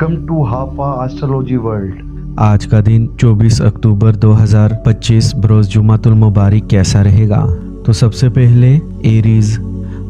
Welcome to Hafa Astrology World. आज का दिन 24 अक्टूबर 2025 बरोज जुमातुल मुबारक कैसा रहेगा? तो सबसे पहले एरीज,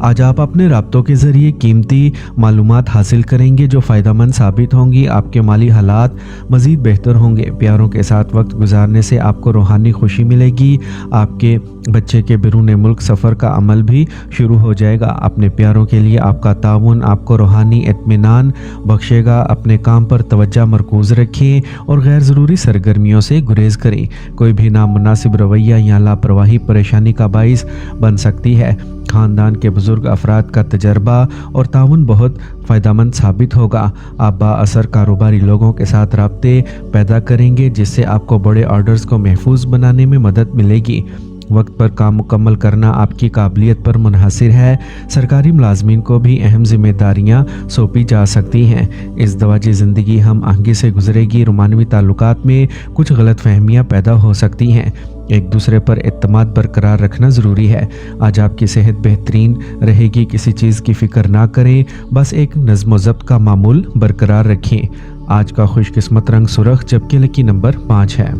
आज आप अपने राब्तों के जरिए कीमती मालूमात हासिल करेंगे जो फ़ायदेमंद साबित होंगी। आपके माली हालात मज़ीद बेहतर होंगे। प्यारों के साथ वक्त गुजारने से आपको रूहानी खुशी मिलेगी। आपके बच्चे के बिरून मुल्क सफ़र का अमल भी शुरू हो जाएगा। अपने प्यारों के लिए आपका ताउन आपको रूहानी इत्मीनान बख्शेगा। अपने काम पर तवज्जो मरकूज़ रखें और गैर ज़रूरी सरगर्मियों से गुरेज करें। कोई भी नामुनासिब रवैया या लापरवाही परेशानी का बाइस बन सकती है। ख़ानदान के बुज़ुर्ग अफराद का तजर्बा और ताउन बहुत फ़ायदेमंद साबित होगा। आप बाअसर कारोबारी लोगों के साथ राब्ते पैदा करेंगे जिससे आपको बड़े ऑर्डर्स को महफूज बनाने में मदद मिलेगी। वक्त पर काम मुकम्मल करना आपकी काबिलियत पर मुनहसिर है। सरकारी मुलाजमीन को भी अहम जिम्मेदारियां सौंपी जा सकती हैं। इस दवाजी ज़िंदगी हम आहंगी से गुजरेगी। रोमानवी ताल्लुकात में कुछ गलत फहमियाँ पैदा हो सकती हैं। एक दूसरे पर एतमाद बरकरार रखना ज़रूरी है। आज आपकी सेहत बेहतरीन रहेगी। किसी चीज़ की फ़िक्र ना करें, बस एक नज़्म ज़ब्त का मामूल बरकरार रखें। आज का खुशकिस्मत रंग सुर्ख जबकि लकी नंबर 5 है।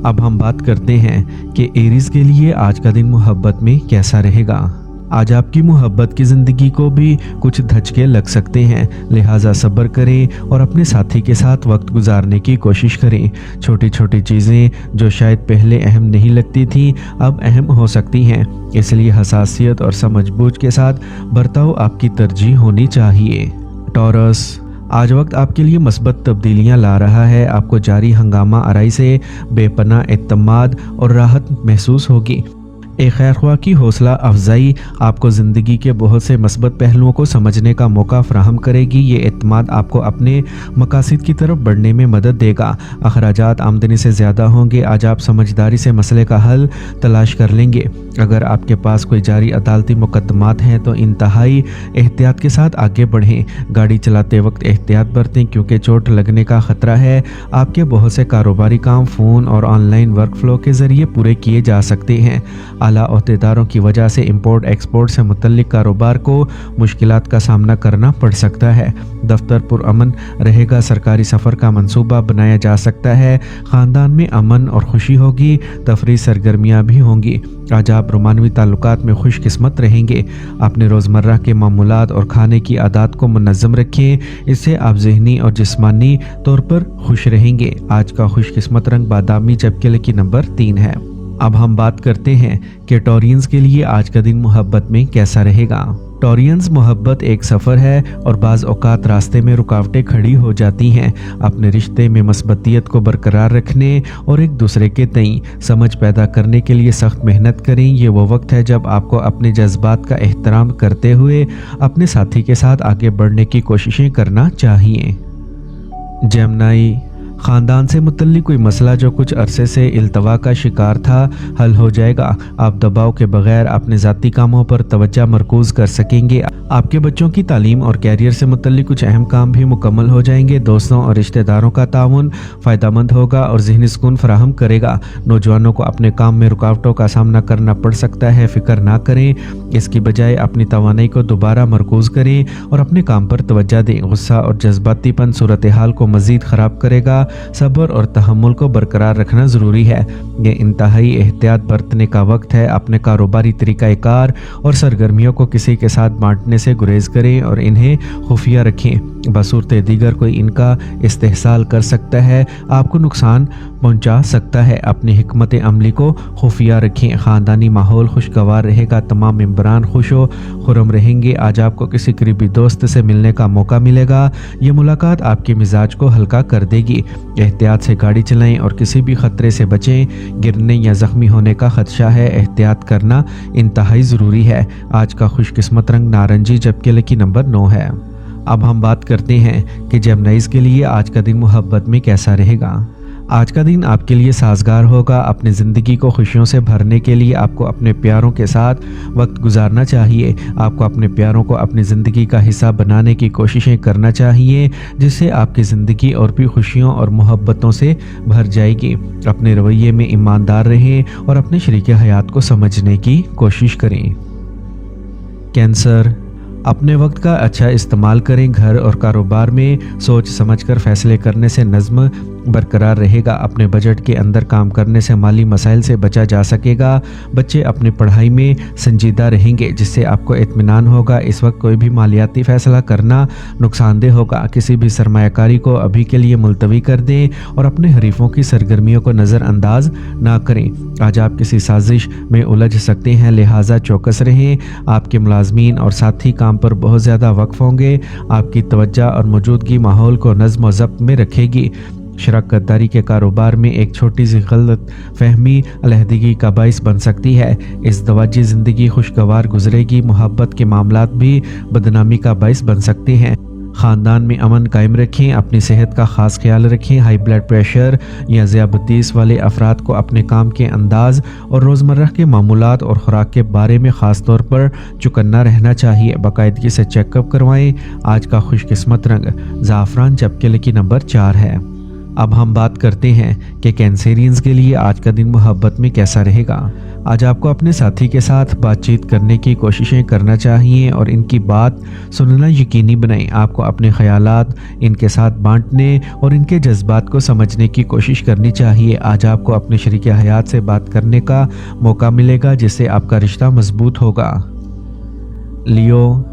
अब हम बात करते हैं कि एरीज के लिए आज का दिन मोहब्बत में कैसा रहेगा। आज आपकी मोहब्बत की ज़िंदगी को भी कुछ धचके लग सकते हैं, लिहाजा सब्र करें और अपने साथी के साथ वक्त गुजारने की कोशिश करें। छोटी छोटी चीज़ें जो शायद पहले अहम नहीं लगती थी अब अहम हो सकती हैं, इसलिए हसासियत और समझबूझ के साथ बर्ताव आपकी तरजीह होनी चाहिए। टॉरस, आज वक्त आपके लिए मस्बत तब्दीलियां ला रहा है। आपको जारी हंगामा आराई से बेपनाह एतमाद और राहत महसूस होगी। एक खैरख्वाह की हौसला अफजाई आपको ज़िंदगी के बहुत से मस्बत पहलुओं को समझने का मौका फराहम करेगी। ये एतमाद आपको अपने मकासद की तरफ बढ़ने में मदद देगा। अखराजात आमदनी से ज़्यादा होंगे। आज आप समझदारी से मसले का हल तलाश कर लेंगे। अगर आपके पास कोई जारी अदालती मुकदमात हैं तो इंतहाई एहतियात के साथ आगे बढ़ें। गाड़ी चलाते वक्त एहतियात बरतें क्योंकि चोट लगने का ख़तरा है। आपके बहुत से कारोबारी काम फ़ोन और ऑनलाइन वर्क फ्लो के ज़रिए पूरे किए जा सकते हैं। आला ओहदेदारों की वजह से इंपोर्ट एक्सपोर्ट से मुतल्लिक कारोबार को मुश्किलात का सामना करना पड़ सकता है। दफ्तर पुरअमन रहेगा। सरकारी सफ़र का मंसूबा बनाया जा सकता है। ख़ानदान में अमन और खुशी होगी। तफरीह सरगर्मियाँ भी होंगी। आज आप रोमानवी ताल्लुकात में खुशकिस्मत रहेंगे। अपने रोज़मर्रा के मामूलात और खाने की आदत को मुनज़्ज़म रखें, इससे आप ज़हनी और जिस्मानी तौर पर खुश रहेंगे। आज का खुशकिस्मत रंग बादामी जबकि लकी नंबर 3 है। अब हम बात करते हैं कि टॉरियंस के लिए आज का दिन मोहब्बत में कैसा रहेगा। टॉरियंस, मोहब्बत एक सफ़र है और बाज़ औक़ात रास्ते में रुकावटें खड़ी हो जाती हैं। अपने रिश्ते में मस्बतियत को बरकरार रखने और एक दूसरे के तई समझ पैदा करने के लिए सख्त मेहनत करें। ये वो वक्त है जब आपको अपने जज्बात का एहतराम करते हुए अपने साथी के साथ आगे बढ़ने की कोशिशें करना चाहिए। जेमिनी, ख़ानदान से मुतल्लिक कोई मसला जो कुछ अरसे से इल्तवा का शिकार था हल हो जाएगा। आप दबाव के बगैर अपने ज़ाती कामों पर तवज्जो मरकूज़ कर सकेंगे। आपके बच्चों की तालीम और कैरियर से मुतल्लिक कुछ अहम काम भी मुकम्मल हो जाएंगे। दोस्तों और रिश्तेदारों का ताउन फ़ायदेमंद होगा और ज़हनी सुकून फराहम करेगा। नौजवानों को अपने काम में रुकावटों का सामना करना पड़ सकता है, फ़िक्र ना करें। इसकी बजाय अपनी तवानाई को दोबारा मरकूज़ करें और अपने काम पर तवज्जो दें। गुस्सा और जज्बातीपन सूरत हाल को मज़ीद ख़राब करेगा। सब्र और तहम्मुल को बरकरार रखना ज़रूरी है। ये इंतहाई एहतियात बरतने का वक्त है। अपने कारोबारी तरीक़ाकार और सरगर्मियों को किसी के साथ बांटने से गुरेज करें और इन्हें खुफिया रखें। बसूरत दीगर कोई इनका इस्तेहसाल कर सकता है, आपको नुकसान पहुंचा सकता है। अपनी हिकमत अमली को खुफिया रखें। ख़ानदानी माहौल खुशगवार रहेगा। तमाम मेंबरान खुश व खुर्रम रहेंगे। आज आपको किसी करीबी दोस्त से मिलने का मौका मिलेगा। ये मुलाकात आपके मिजाज को हल्का कर देगी। एहतियात से गाड़ी चलाएं और किसी भी ख़तरे से बचें। गिरने या ज़ख्मी होने का खदशा है, एहतियात करना इंतहाई ज़रूरी है। आज का खुशकिस्मत रंग नारंगी जबकि लकी नंबर 9 है। अब हम बात करते हैं कि जेमिनीज़ के लिए आज का दिन मोहब्बत में कैसा रहेगा। आज का दिन आपके लिए साजगार होगा। अपनी ज़िंदगी को खुशियों से भरने के लिए आपको अपने प्यारों के साथ वक्त गुजारना चाहिए। आपको अपने प्यारों को अपनी ज़िंदगी का हिस्सा बनाने की कोशिशें करना चाहिए, जिससे आपकी ज़िंदगी और भी खुशियों और मोहब्बतों से भर जाएगी। अपने रवैये में ईमानदार रहें और अपने शरीके हयात को समझने की कोशिश करें। कैंसर, अपने वक्त का अच्छा इस्तेमाल करें। घर और कारोबार में सोच समझकर फैसले करने से नज़्म बरकरार रहेगा। अपने बजट के अंदर काम करने से माली मसाइल से बचा जा सकेगा। बच्चे अपनी पढ़ाई में संजीदा रहेंगे जिससे आपको इत्मीनान होगा। इस वक्त कोई भी मालियाती फैसला करना नुकसानदेह होगा। किसी भी सरमायाकारी को अभी के लिए मुलतवी कर दें और अपने हरीफों की सरगर्मियों को नज़रअंदाज ना करें। आज आप किसी साजिश में उलझ सकते हैं, लिहाजा चौकस रहें। आपके मुलाजमीन और साथी काम पर बहुत ज़्यादा वक्फ होंगे। आपकी तवज्जो और मौजूदगी माहौल को नज़्म व ज़ब्त में रखेगी। शराक गद्दारी के कारोबार में एक छोटी सी गलत फहमी अलहदगी का बाइस बन सकती है। इस दवाजी ज़िंदगी खुशगवार गुजरेगी। मोहब्बत के मामलात भी बदनामी का बाइस बन सकते हैं। ख़ानदान में अमन कायम रखें। अपनी सेहत का ख़ास ख्याल रखें। हाई ब्लड प्रेशर या ज़ियाबतीस वाले अफराद को अपने काम के अंदाज और रोज़मर्रा के मामूलात और ख़ुराक के बारे में ख़ास तौर पर चौकन्ना रहना चाहिए। बाकायदगी से चेकअप करवाएं। आज का खुशकिस्मत रंग ज़ाफ़रान, जबकि लकी नंबर 4 है। अब हम बात करते हैं कि कैंसेरियंस के लिए आज का दिन मोहब्बत में कैसा रहेगा। आज आपको अपने साथी के साथ बातचीत करने की कोशिशें करना चाहिए और इनकी बात सुनना यकीनी बनाएं। आपको अपने ख्यालात इनके साथ बांटने और इनके जज्बात को समझने की कोशिश करनी चाहिए। आज आपको अपने शरीक हयात से बात करने का मौका मिलेगा जिससे आपका रिश्ता मजबूत होगा। लियो,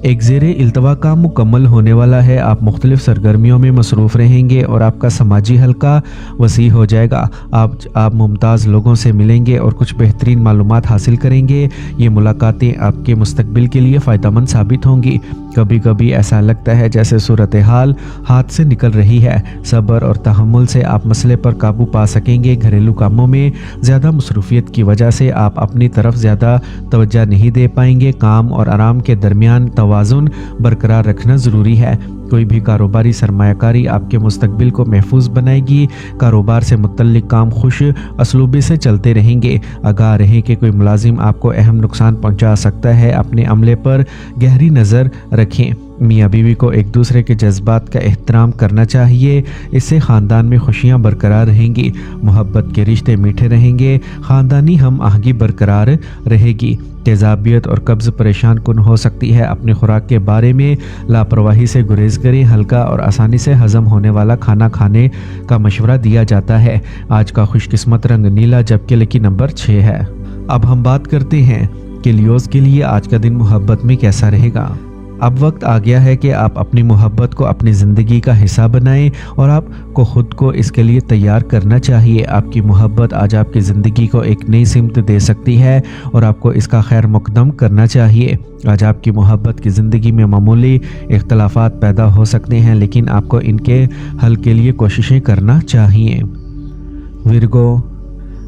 एक ज़ेरे इल्तवा काम मुकम्मल होने वाला है। आप मुख्तलिफ सरगर्मियों में मसरूफ़ रहेंगे और आपका समाजी हल्का वसी हो जाएगा। आप मुमताज़ लोगों से मिलेंगे और कुछ बेहतरीन मालूमात हासिल करेंगे। ये मुलाकातें आपके मुस्तकबिल के लिए फ़ायदेमंद साबित होंगी। कभी कभी ऐसा लगता है जैसे सूरत हाल हाथ से निकल रही है। सब्र और तहम्मुल से आप मसले पर काबू पा सकेंगे। घरेलू कामों में ज़्यादा मसरूफियत की वजह से आप अपनी तरफ ज़्यादा तवज्जो नहीं दे पाएंगे। काम और आराम के दरमियान तवाज़ुन बरकरार रखना ज़रूरी है। कोई भी कारोबारी सरमायाकारी आपके मुस्तकबिल को महफूज बनाएगी। कारोबार से मुतल्लिक काम खुश असलूबी से चलते रहेंगे। आगाह रहें कि कोई मुलाजिम आपको अहम नुकसान पहुंचा सकता है। अपने अमले पर गहरी नज़र रखें। मियाँ बीवी को एक दूसरे के जज्बात का एहतराम करना चाहिए। इससे ख़ानदान में खुशियाँ बरकरार रहेंगी। मोहब्बत के रिश्ते मीठे रहेंगे। ख़ानदानी हम आहंगी बरकरार रहेगी। तेज़ाबियत और कब्ज़ परेशान कुन हो सकती है। अपनी खुराक के बारे में लापरवाही से गुरेज करें। हल्का और आसानी से हज़म होने वाला खाना खाने का मशवरा दिया जाता है। आज का खुशकिस्मत रंग नीला, जबकि लकी नंबर 6 है। अब हम बात करते हैं कि लियोज़ के लिए आज का दिन मोहब्बत में कैसा रहेगा। अब वक्त आ गया है कि आप अपनी मोहब्बत को अपनी ज़िंदगी का हिस्सा बनाएं और आपको ख़ुद को इसके लिए तैयार करना चाहिए। आपकी मोहब्बत आज आपकी ज़िंदगी को एक नई सिमत दे सकती है और आपको इसका खैर मुक़द्दम करना चाहिए। आज आपकी मोहब्बत की ज़िंदगी में मामूली इख्तलाफात पैदा हो सकते हैं, लेकिन आपको इनके हल के लिए कोशिशें करना चाहिए। विर्गो,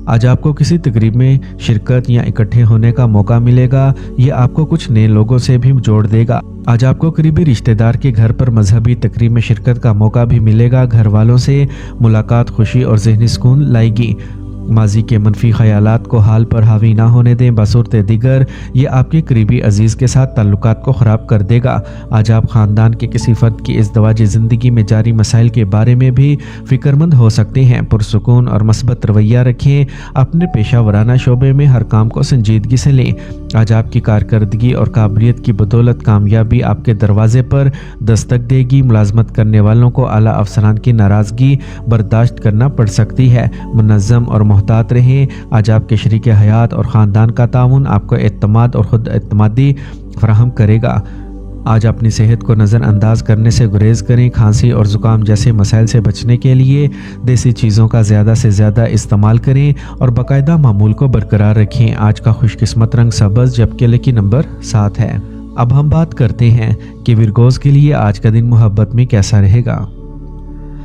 आज आपको किसी तकरीब में शिरकत या इकट्ठे होने का मौका मिलेगा। ये आपको कुछ नए लोगों से भी जोड़ देगा। आज आपको करीबी रिश्तेदार के घर पर मजहबी तकरीब में शिरकत का मौका भी मिलेगा। घर वालों से मुलाकात खुशी और ज़हनी सुकून लाएगी। माजी के मनफी ख्यालात को हाल पर हावी ना होने दें। बसूरत दिगर ये आपके करीबी अजीज़ के साथ ताल्लुकात को ख़राब कर देगा। आज आप ख़ानदान के किसी फ़र्द की इस दवाजी ज़िंदगी में जारी मसाइल के बारे में भी फ़िक्रमंद हो सकते हैं। पुरसुकून और मस्बत रवैया रखें। अपने पेशा वराना शोबे में हर काम को संजीदगी से लें। आज आपकी कारकर्दगी और काबिलियत की बदौलत कामयाबी आपके दरवाजे पर दस्तक देगी। मुलाजमत करने वालों को आला अफसरान की नाराज़गी बर्दाश्त करना पड़ सकती है। मुनज़्ज़म और मोहतात रहें। आज आपके शरीक हयात और ख़ानदान का ताउन आपको एतमाद और ख़ुद एतमादी फराहम करेगा। आज अपनी सेहत को नज़रअंदाज करने से गुरेज करें। खांसी और ज़ुकाम जैसे मसाइल से बचने के लिए देसी चीज़ों का ज़्यादा से ज़्यादा इस्तेमाल करें और बाकायदा मामूल को बरकरार रखें। आज का खुशकिस्मत रंग सब्ज़, जबकि लकी नंबर 7 है। अब हम बात करते हैं कि विर्गोज़ के लिए आज का दिन मोहब्बत में कैसा रहेगा।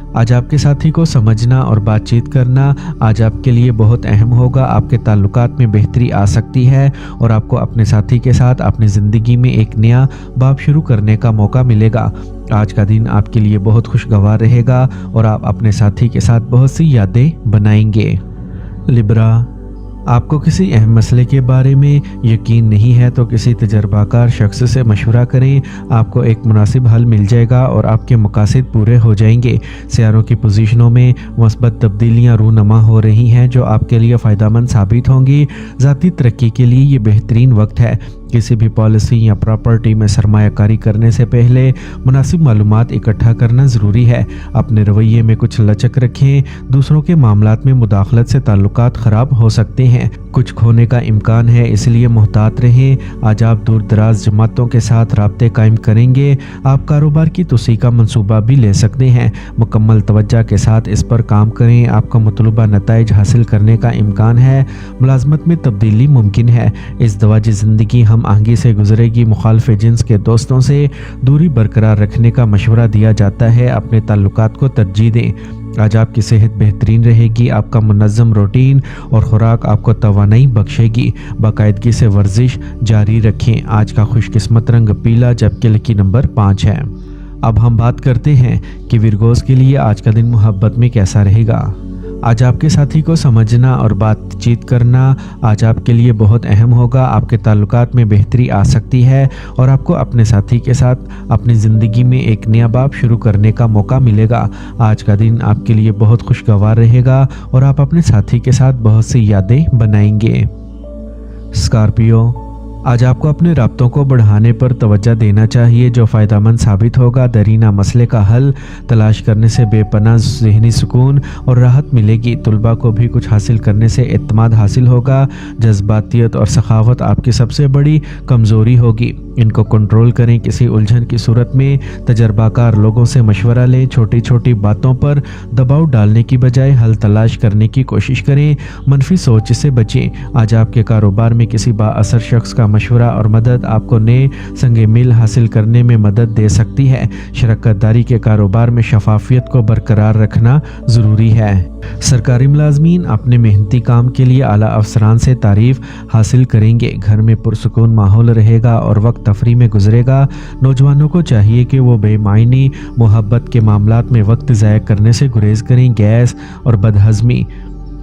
आज आपके साथी को समझना और बातचीत करना आज आपके लिए बहुत अहम होगा। आपके ताल्लुकात में बेहतरी आ सकती है और आपको अपने साथी के साथ अपनी ज़िंदगी में एक नया बाब शुरू करने का मौका मिलेगा। आज का दिन आपके लिए बहुत खुशगवार रहेगा और आप अपने साथी के साथ बहुत सी यादें बनाएंगे। लिब्रा, आपको किसी अहम मसले के बारे में यकीन नहीं है तो किसी तजर्बाकार शख्स से मशवरा करें। आपको एक मुनासिब हल मिल जाएगा और आपके मकासद पूरे हो जाएंगे। सियारों की पोजीशनों में मस्बत तब्दीलियां रूनमा हो रही हैं जो आपके लिए फ़ायदेमंद साबित होंगी। ज़ाती तरक्की के लिए ये बेहतरीन वक्त है। किसी भी पॉलिसी या प्रॉपर्टी में सरमायाकारी करने से पहले मुनासिब मालूमात इकट्ठा करना ज़रूरी है। अपने रवैये में कुछ लचक रखें। दूसरों के मामलात में मुदाखलत से ताल्लुकात ख़राब हो सकते हैं, कुछ खोने का इम्कान है, इसलिए मुहतात रहें। आज आप दूर दराज जमातों के साथ राब्ते कायम करेंगे। आप कारोबार की तोसी का मंसूबा भी ले सकते हैं। मुकम्मल तवज्जो के साथ इस पर काम करें। आपका मतलूबा नताइज हासिल करने का इम्कान है। मुलाजमत में तब्दीली मुमकिन है। इस दवाजी ज़िंदगी हम आहंगी से गुजरेगी। मुखालिफ जिन्स के दोस्तों से दूरी बरकरार रखने का मशवरा दिया जाता है। अपने ताल्लुकात को तरजीह दें। आज आपकी सेहत बेहतरीन रहेगी। आपका मुनज़्ज़म रूटीन और खुराक आपको तवानाई बख्शेगी। बाकायदगी से वर्जिश जारी रखें। आज का खुशकिस्मत रंग पीला, जबकि लकी नंबर 5 है। अब हम बात करते हैं कि विरगोस के लिए आज का दिन मोहब्बत में कैसा रहेगा। आज आपके साथी को समझना और बातचीत करना आज आपके लिए बहुत अहम होगा। आपके ताल्लुकात में बेहतरी आ सकती है और आपको अपने साथी के साथ अपनी ज़िंदगी में एक नया बाब शुरू करने का मौका मिलेगा। आज का दिन आपके लिए बहुत खुशगवार रहेगा और आप अपने साथी के साथ बहुत सी यादें बनाएंगे। स्कॉर्पियो, आज आपको अपने राब्तों को बढ़ाने पर तवज्जो देना चाहिए, जो फ़ायदेमंद साबित होगा। दरीना मसले का हल तलाश करने से बेपनाह ज़हनी सुकून और राहत मिलेगी। तुलबा को भी कुछ हासिल करने से एतमाद हासिल होगा। जज्बातियत और सखावत आपकी सबसे बड़ी कमज़ोरी होगी, इनको कंट्रोल करें। किसी उलझन की सूरत में तजर्बाकार लोगों से मशवरा लें। छोटी छोटी बातों पर दबाव डालने की बजाय हल तलाश करने की कोशिश करें। मनफी सोच से बचें। आज आपके कारोबार में किसी बाअसर शख्स का मशवरा और मदद आपको नए संगे मिल हासिल करने में मदद दे सकती है। शराकतदारी के कारोबार में शफाफियत को बरकरार रखना ज़रूरी है। सरकारी मुलाजमीन अपने मेहनती काम के लिए आला अफसरान से तारीफ हासिल करेंगे। घर में पुरसुकून माहौल रहेगा और वक्त तफरी में गुजरेगा। नौजवानों को चाहिए कि वो बेमायनी मोहब्बत के मामलात में वक्त ज़ाया करने से गुरेज करें। गैस और बदहज़मी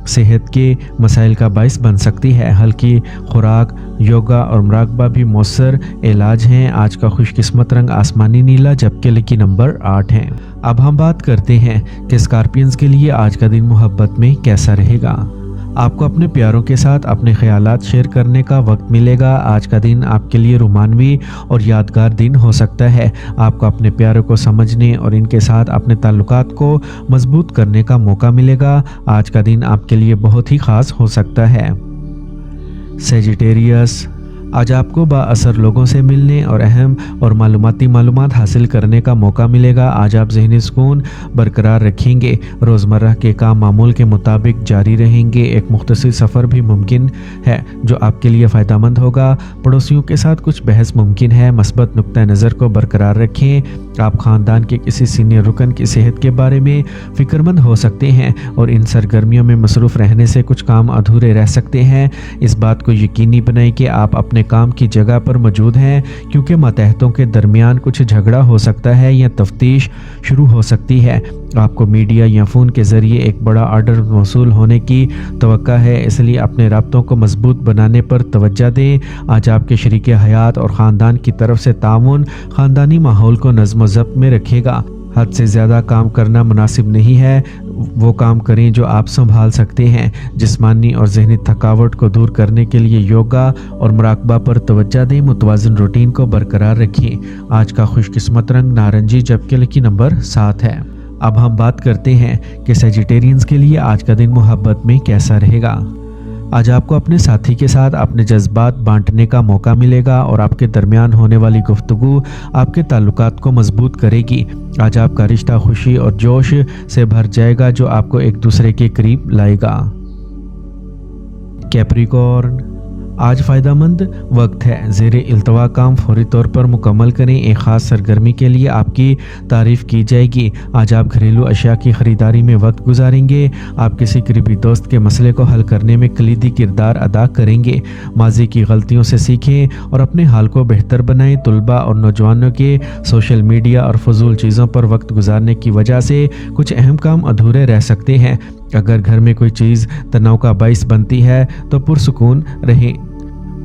सेहत के मसाइल का बाइस बन सकती है। हल्की खुराक, योगा और मुराकबा भी मौसर इलाज हैं। आज का खुशकिस्मत रंग आसमानी नीला, जबकि लकी नंबर 8 है। अब हम बात करते हैं कि स्कॉर्पियंस के लिए आज का दिन मोहब्बत में कैसा रहेगा। आपको अपने प्यारों के साथ अपने ख्यालात शेयर करने का वक्त मिलेगा। आज का दिन आपके लिए रोमानवी और यादगार दिन हो सकता है। आपको अपने प्यारों को समझने और इनके साथ अपने ताल्लुकात को मजबूत करने का मौका मिलेगा। आज का दिन आपके लिए बहुत ही ख़ास हो सकता है। सेजिटेरियस, आज आपको बाअसर लोगों से मिलने और अहम और मालूमात हासिल करने का मौका मिलेगा। आज आप ज़हनी सुकून बरकरार रखेंगे। रोज़मर्रा के काम मामूल के मुताबिक जारी रहेंगे। एक मुख्तसर सफ़र भी मुमकिन है जो आपके लिए फ़ायदेमंद होगा। पड़ोसियों के साथ कुछ बहस मुमकिन है। मस्बत नुक्ता नज़र को बरकरार रखें। आप ख़ानदान के किसी सीनियर रुकन की सेहत के बारे में फ़िक्रमंद हो सकते हैं और इन सरगर्मियों में मसरूफ़ रहने से कुछ काम अधूरे रह सकते हैं। इस बात को यकीनी बनाएं कि आप अपने काम की जगह पर मौजूद हैं, क्योंकि मातहतों के दरमियान कुछ झगड़ा हो सकता है या तफ्तीश शुरू हो सकती है। आपको मीडिया या फ़ोन के ज़रिए एक बड़ा ऑर्डर मौसूल होने की तवक्का है, इसलिए अपने राब्तों को मजबूत बनाने पर तवज्जो दें। आज आपके शरीके हयात और ख़ानदान की तरफ से ताउन ख़ानदानी माहौल को नज़्म व ज़ब्त में रखेगा। हद से ज़्यादा काम करना मुनासिब नहीं है। वो काम करें जो आप संभाल सकते हैं। जिस्मानी और ज़हनी थकावट को दूर करने के लिए योगा और मुराकबा पर तवज्जो दें। मुतवाज़िन रूटीन को बरकरार रखें। आज का खुशकिस्मत रंग नारंगी, जबकि लकी नंबर 7 है। अब हम बात करते हैं कि सेजिटेरियंस के लिए आज का दिन मोहब्बत में कैसा रहेगा। आज आपको अपने साथी के साथ अपने जज्बात बांटने का मौका मिलेगा और आपके दरमियान होने वाली गुफ्तगू आपके ताल्लुकात को मजबूत करेगी। आज आपका रिश्ता खुशी और जोश से भर जाएगा, जो आपको एक दूसरे के करीब लाएगा। कैप्रिकॉर्न, आज फ़ायदेमंद वक्त है। ज़ेरे इल्तवा काम फौरी तौर पर मुकम्मल करें। एक ख़ास सरगर्मी के लिए आपकी तारीफ़ की जाएगी। आज आप घरेलू अशिया की ख़रीदारी में वक्त गुजारेंगे। आप किसी करीबी दोस्त के मसले को हल करने में कलीदी किरदार अदा करेंगे। माजी की गलतियों से सीखें और अपने हाल को बेहतर बनाएं। तुलबा और नौजवानों के सोशल मीडिया और फजूल चीज़ों पर वक्त गुजारने की वजह से कुछ अहम काम अधूरे रह सकते हैं। अगर घर में कोई चीज़ तनाव का बाइस बनती है तो पुरसुकून रहें।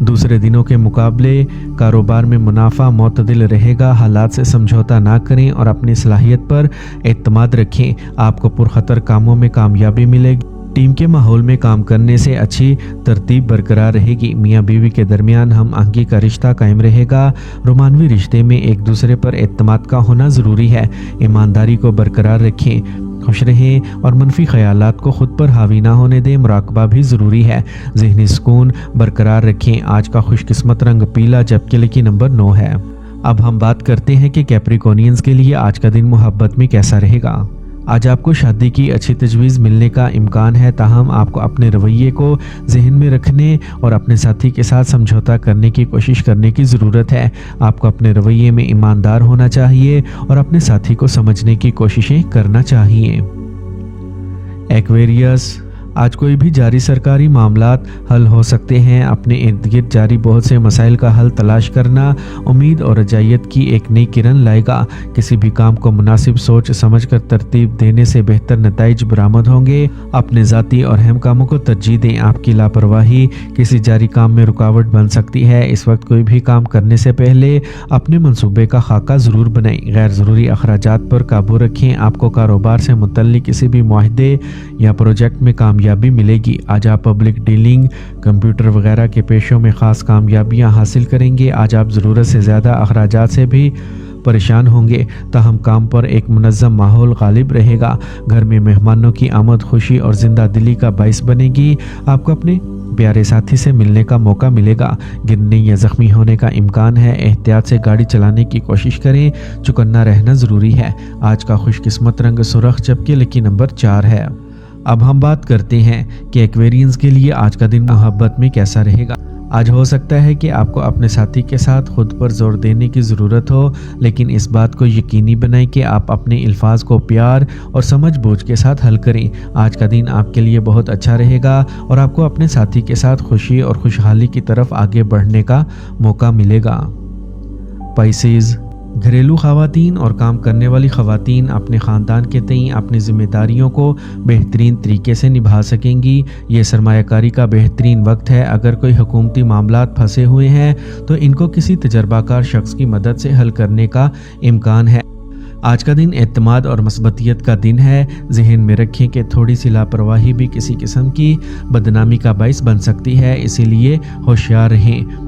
दूसरे दिनों के मुकाबले कारोबार में मुनाफा मोतदिल रहेगा। हालात से समझौता ना करें और अपनी सलाहियत पर एतमाद रखें। आपको पुरखतर कामों में कामयाबी मिलेगी। टीम के माहौल में काम करने से अच्छी तरतीब बरकरार रहेगी। मियाँ बीवी के दरमियान हम आहंगी का रिश्ता कायम रहेगा। रोमानवी रिश्ते में एक दूसरे पर एतमाद का होना ज़रूरी है। ईमानदारी को बरकरार रखें, खुश रहें और मनफी ख्यालात को खुद पर हावी ना होने दें। मुराकबा भी ज़रूरी है। ज़हनी सुकून बरकरार रखें। आज का खुशकिस्मत रंग पीला, जबकि लकी नंबर 9 है। अब हम बात करते हैं कि कैप्रिकॉर्नियंस के लिए आज का दिन मोहब्बत में कैसा रहेगा। आज आपको शादी की अच्छी तजवीज़ मिलने का इम्कान है, ताहम आपको अपने रवैये को जहन में रखने और अपने साथी के साथ समझौता करने की कोशिश करने की ज़रूरत है। आपको अपने रवैये में ईमानदार होना चाहिए और अपने साथी को समझने की कोशिशें करना चाहिए। एक्वेरियस, आज कोई भी जारी सरकारी मामलात हल हो सकते हैं। अपने इर्द गिर्द जारी बहुत से मसाइल का हल तलाश करना उम्मीद और रजायत की एक नई किरण लाएगा। किसी भी काम को मुनासिब सोच समझ कर तरतीब देने से बेहतर नताइज बरामद होंगे। अपने ज़ाती और अहम कामों को तरजीह दें। आपकी लापरवाही किसी जारी काम में रुकावट बन सकती है। इस वक्त कोई भी काम करने से पहले अपने मंसूबे का खाका ज़रूर बनाएं। गैर ज़रूरी अखराजात पर काबू रखें। आपको कारोबार से मुतल्लिक किसी भी मुआहदे या प्रोजेक्ट में कामयाबी मिलेगी। आज आप पब्लिक डीलिंग, कंप्यूटर वगैरह के पेशों में ख़ास कामयाबियां हासिल करेंगे। आज आप ज़रूरत से ज़्यादा अखराजात से भी परेशान होंगे, ताहम काम पर एक मुनज़्ज़म माहौल गालिब रहेगा। घर में मेहमानों की आमद खुशी और ज़िंदा दिली का बाइस बनेगी। आपको अपने प्यारे साथी से मिलने का मौका मिलेगा। गिरने या ज़ख्मी होने का इम्कान है। एहतियात से गाड़ी चलाने की कोशिश करें। चौकन्ना रहना ज़रूरी है। आज का खुशकिस्मत रंग सुर्ख, जबकि लकी नंबर 4 है। अब हम बात करते हैं कि एक्वेरियंस के लिए आज का दिन मोहब्बत में कैसा रहेगा। आज हो सकता है कि आपको अपने साथी के साथ खुद पर जोर देने की ज़रूरत हो, लेकिन इस बात को यकीनी बनाएं कि आप अपने अल्फाज को प्यार और समझ बूझ के साथ हल करें। आज का दिन आपके लिए बहुत अच्छा रहेगा और आपको अपने साथी के साथ खुशी और खुशहाली की तरफ आगे बढ़ने का मौका मिलेगा। पाइसेस, घरेलू ख़वातीन और काम करने वाली ख़वातीन अपने ख़ानदान के तईं अपनी ज़िम्मेदारियों को बेहतरीन तरीके से निभा सकेंगी। ये सरमायाकारी का बेहतरीन वक्त है। अगर कोई हुकूमती मामलात फंसे हुए हैं तो इनको किसी तजर्बाकार शख्स की मदद से हल करने का इम्कान है। आज का दिन एतमाद और मस्बतियत का दिन है। जहन में रखें कि थोड़ी सी लापरवाही भी किसी किस्म की बदनामी का बाइस बन सकती है, इसीलिए होशियार रहें।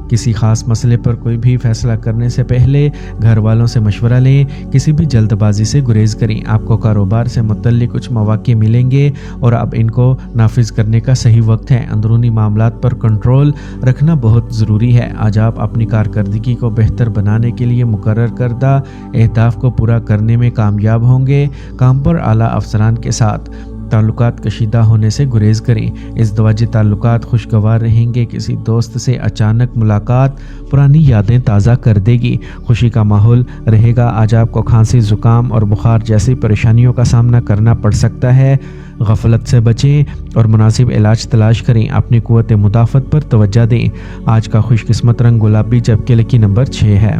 किसी ख़ास मसले पर कोई भी फैसला करने से पहले घर वालों से मशवरा लें। किसी भी जल्दबाजी से गुरेज करें। आपको कारोबार से मुतल्लिक कुछ मौक़े मिलेंगे और अब इनको नाफिज करने का सही वक्त है। अंदरूनी मामलात पर कंट्रोल रखना बहुत ज़रूरी है। आज आप अपनी कारकर्दगी को बेहतर बनाने के लिए मुकर्रर करदा अहदाफ को पूरा करने में कामयाब होंगे। काम पर आला अफसरान के साथ ताल्लुकात कशीदा होने से गुरेज करें। इस दवाजी ताल्लुकात खुशगवार रहेंगे। किसी दोस्त से अचानक मुलाकात पुरानी यादें ताज़ा कर देगी। खुशी का माहौल रहेगा। आज आपको खांसी, ज़ुकाम और बुखार जैसी परेशानियों का सामना करना पड़ सकता है। गफलत से बचें और मुनासिब इलाज तलाश करें। अपनी क़ुव्वत मुदाफ़त पर तवज्जो दें। आज का खुशकिस्मत रंग गुलाबी, जबकि लकी नंबर 6 है।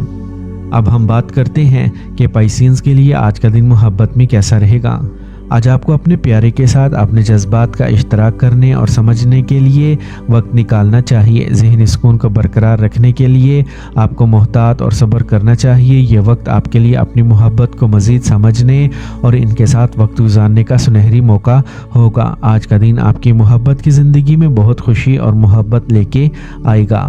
अब हम बात करते हैं कि पाइसियंस के लिए आज का दिन मोहब्बत में कैसा रहेगा। आज आपको अपने प्यारे के साथ अपने जज्बात का इश्तराक करने और समझने के लिए वक्त निकालना चाहिए। ज़हनी सुकून को बरकरार रखने के लिए आपको मोहतात और सब्र करना चाहिए। ये वक्त आपके लिए अपनी मोहब्बत को मज़ीद समझने और इनके साथ वक्त गुजारने का सुनहरी मौका होगा। आज का दिन आपकी मोहब्बत की ज़िंदगी में बहुत खुशी और मोहब्बत लेके आएगा।